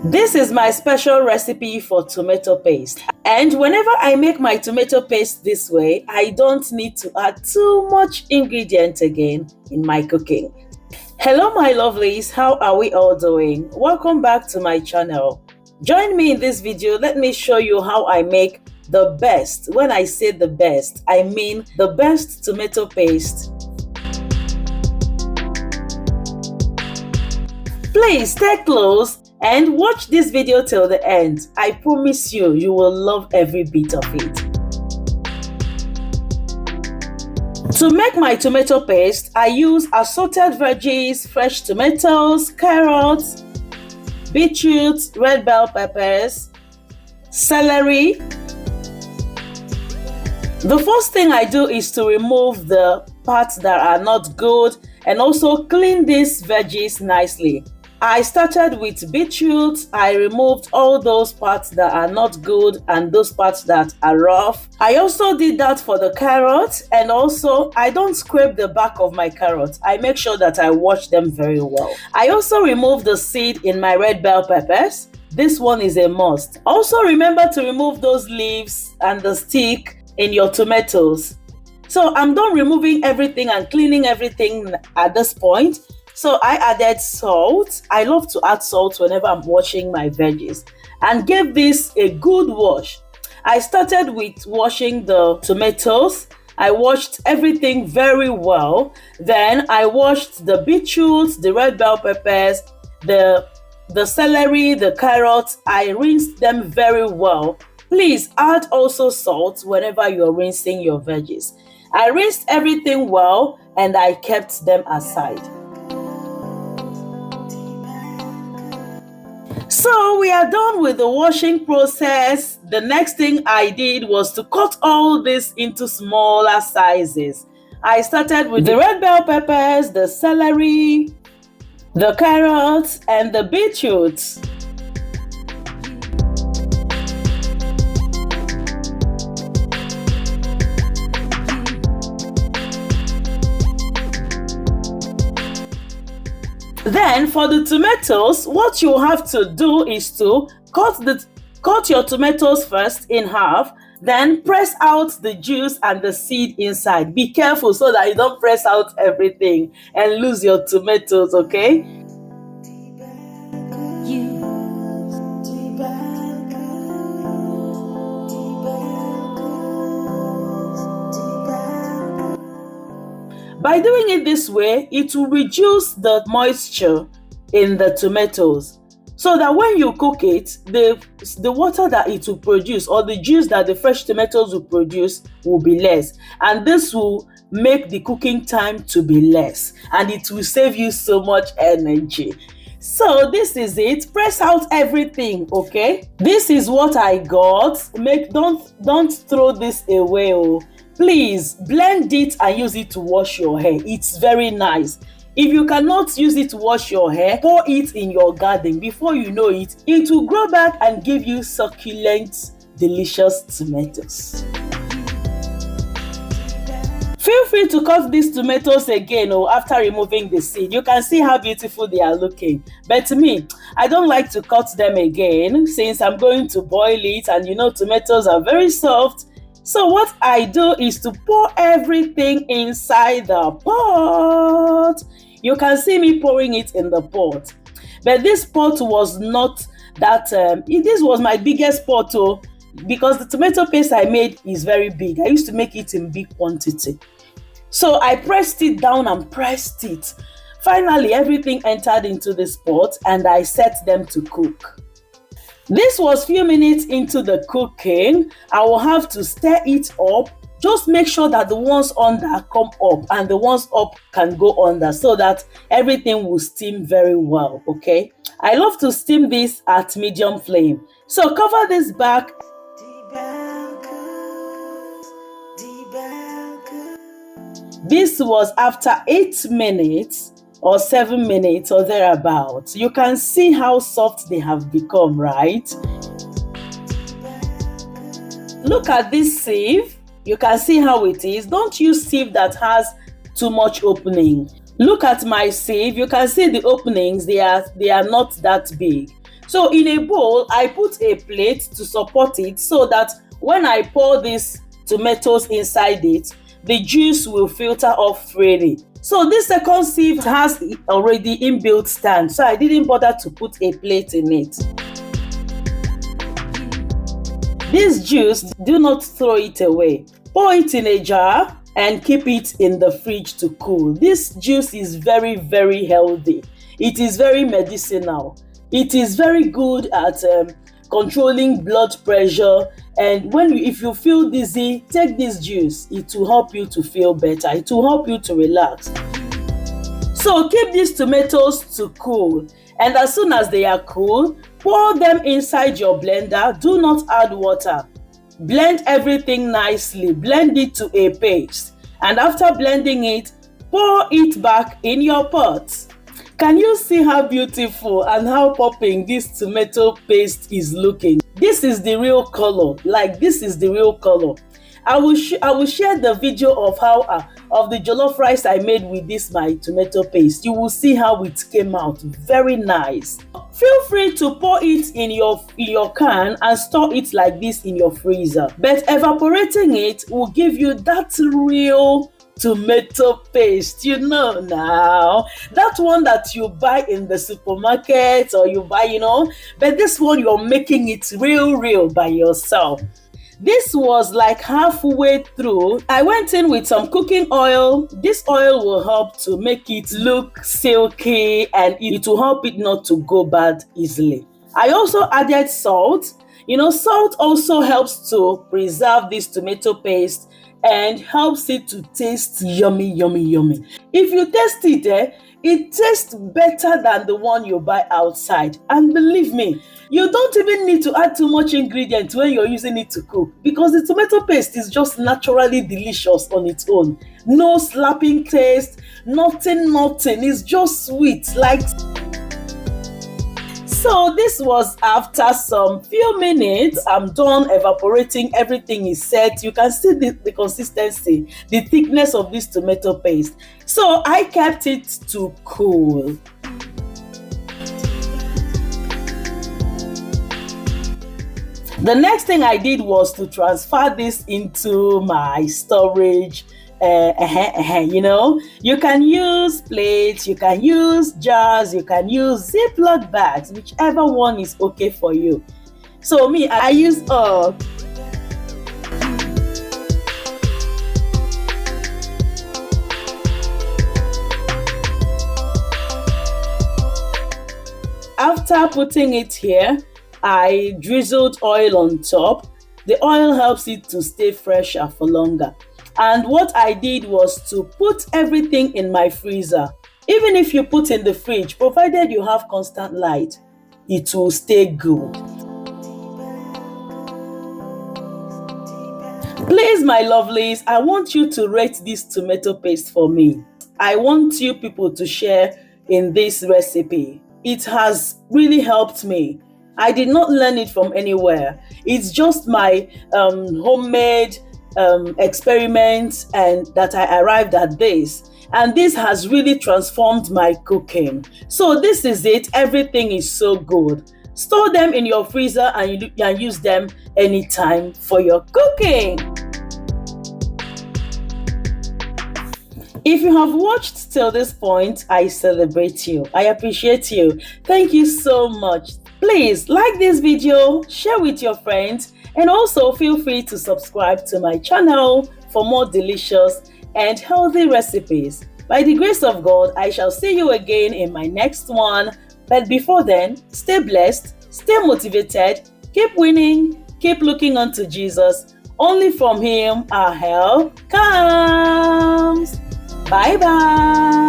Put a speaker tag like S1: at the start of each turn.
S1: This is my special recipe for tomato paste. And whenever I make my tomato paste this way, I don't need to add too much ingredient again in my cooking. Hello my lovelies, how are we all doing? Welcome back to my channel. Join me in this video. Let me show you how I make the best. When I say the best, I mean the best tomato paste. Please stay close and watch this video till the end. I promise you, you will love every bit of it. To make my tomato paste, I use assorted veggies, fresh tomatoes, carrots, beetroot, red bell peppers, celery. The first thing I do is to remove the parts that are not good and also clean these veggies nicely. I started with beetroot. I removed all those parts that are not good and those parts that are rough. I also did that for the carrot, and also I don't scrape the back of my carrot. I make sure that I wash them very well. I also remove the seed in my red bell peppers. This one is a must. Also remember to remove those leaves and the stick in your tomatoes. So I'm done removing everything and cleaning everything at this point. So I added salt. I love to add salt whenever I'm washing my veggies, and gave this a good wash. I started with washing the tomatoes. I washed everything very well. Then I washed the beetroots, the red bell peppers, the celery, the carrots. I rinsed them very well. Please add also salt whenever you're rinsing your veggies. I rinsed everything well and I kept them aside. So we are done with the washing process. The next thing I did was to cut all this into smaller sizes. I started with the red bell peppers, the celery, the carrots, and the beetroots. Then for the tomatoes, what you have to do is to cut your tomatoes first in half, then press out the juice and the seed inside. Be careful so that you don't press out everything and lose your tomatoes, okay? By doing it this way, it will reduce the moisture in the tomatoes, so that when you cook it, the water that it will produce, or the juice that the fresh tomatoes will produce, will be less. And this will make the cooking time to be less, and it will save you so much energy. So this is it. Press out everything, okay? This is what I got. Don't throw this away, oh. Please blend it and use it to wash your hair. It's very nice. If you cannot use it to wash your hair, pour it in your garden. Before you know it, it will grow back and give you succulent, delicious tomatoes. Feel free to cut these tomatoes again after removing the seed. You can see how beautiful they are looking. But to me, I don't like to cut them again since I'm going to boil it, and you know tomatoes are very soft. So what I do is to pour everything inside the pot. You can see me pouring it in the pot. But this pot was not that, this was my biggest pot because the tomato paste I made is very big. I used to make it in big quantity. So I pressed it down and pressed it. Finally, everything entered into this pot and I set them to cook. This was few minutes into the cooking. I will have to stir it up. Just make sure that the ones under come up and the ones up can go under, so that everything will steam very well, okay? I love to steam this at medium flame. So cover this back. This was after 8 minutes or 7 minutes or thereabouts. You can see how soft they have become, right? Look at this sieve. You can see how it is. Don't use sieve that has too much opening. Look at my sieve. You can see the openings. They are not that big. So in a bowl, I put a plate to support it so that when I pour these tomatoes inside it, the juice will filter off freely. So this second sieve has already inbuilt stand, so I didn't bother to put a plate in it. This juice, do not throw it away. Pour it in a jar and keep it in the fridge to cool. This juice is very, very healthy. It is very medicinal. It is very good at controlling blood pressure, and if you feel dizzy, take this juice. It will help you to feel better. It will help you to relax. So keep these tomatoes to cool, and as soon as they are cool, pour them inside your blender. Do not add water. Blend everything nicely. Blend it to a paste, and after blending it, pour it back in your pot. Can you see how beautiful and how popping this tomato paste is looking? This is the real color. Like, this is the real color. I will share the video of how of the jollof rice I made with this my tomato paste. You will see how it came out. Very nice. Feel free to pour it in your can and store it like this in your freezer. But evaporating it will give you that real tomato paste, you know now, that one that you buy in the supermarket or you buy, but this one you're making it real by yourself. This was like halfway through. I went in with some cooking oil. This oil will help to make it look silky, and it will help it not to go bad easily. I also added salt. Salt also helps to preserve this tomato paste and helps it to taste yummy. If you taste it, it tastes better than the one you buy outside. And believe me, you don't even need to add too much ingredients when you're using it to cook, because the tomato paste is just naturally delicious on its own. No slapping taste, nothing. It's just sweet. So this was after some few minutes. I'm done evaporating. Everything is set. You can see the consistency, the thickness of this tomato paste. So I kept it to cool. The next thing I did was to transfer this into my storage. You can use plates, you can use jars, you can use Ziploc bags, whichever one is okay for you. So me, I use all. After putting it here, I drizzled oil on top. The oil helps it to stay fresher for longer. And what I did was to put everything in my freezer. Even if you put in the fridge, provided you have constant light, it will stay good. Please, my lovelies, I want you to rate this tomato paste for me. I want you people to share in this recipe. It has really helped me. I did not learn it from anywhere. It's just my homemade experiments, and that I arrived at this, and this has really transformed my cooking. So this is it. Everything is so good. Store them in your freezer and you can use them anytime for your cooking. If you have watched till this point, I celebrate you. I appreciate you. Thank you so much. Please like this video, share with your friends, and also feel free to subscribe to my channel for more delicious and healthy recipes. By the grace of God, I shall see you again in my next one. But before then, stay blessed, stay motivated, keep winning, keep looking unto Jesus. Only from Him our help comes. Bye bye.